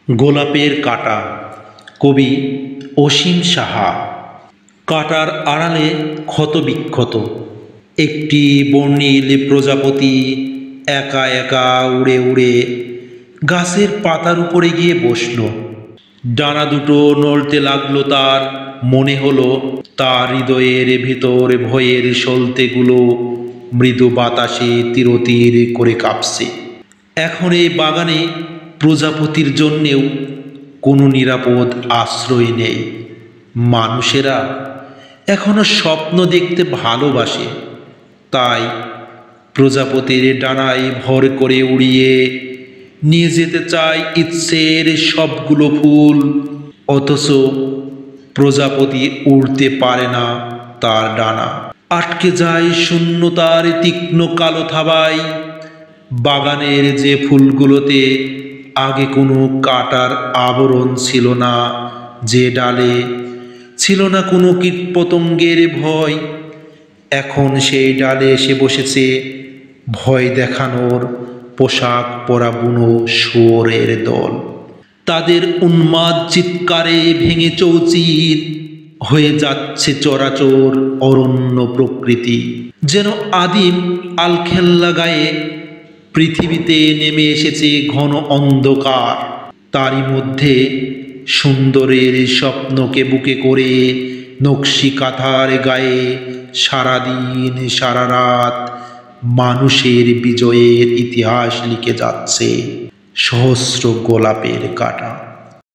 গোলাপের কাঁটা, কবি অসীম সাহা। কাঁটার আড়ালে ক্ষতবিক্ষত একটি বর্ণিল প্রজাপতি একা একা উড়ে উড়ে গাছের পাতার উপরে গিয়ে বসল। ডানা দুটো নড়তে লাগলো, তার মনে হলো তার হৃদয়ের ভিতর ভয়ের সলতেগুলো মৃদু বাতাসে তিরতির করে কাঁপছে। এখন এই বাগানে প্রজাপতির জন্যেও কোনো নিরাপদ আশ্রয় নেই। মানুষেরা এখনো স্বপ্ন দেখতে ভালোবাসে, তাই প্রজাপতির ডানায় ভর করে উড়িয়ে নিয়ে যেতে চায় ইচ্ছের সবগুলো ফুল। অথচ প্রজাপতি উড়তে পারে না, তার ডানা আটকে যায় শূন্যতার তীক্ষ্ণ কালো থাবায়। বাগানের যে ফুলগুলোতে আগে কোনো কাঁটার আবরণ ছিল না, যে ডালে ছিল না কোনো কীটপতঙ্গের ভয়, এখন সেই ডালে এসে বসেছে ভয় দেখানোর পোশাক পরা বুনো শুয়োরের দল। তাদের উন্মাদ চিৎকারে ভেঙে চৌচির হয়ে যাচ্ছে চরাচর অরণ্য প্রকৃতি। যেন আদিম আলখেল্লা গায়ে পৃথিবীতে নেমে এসেছে ঘন অন্ধকার। তারই মধ্যে সুন্দরের স্বপ্নকে বুকে করে নকশি কাঁথার গায়ে সারাদিন সারা রাত মানুষের বিজয়ের ইতিহাস লিখে যাচ্ছে সহস্র গোলাপের কাঁটা।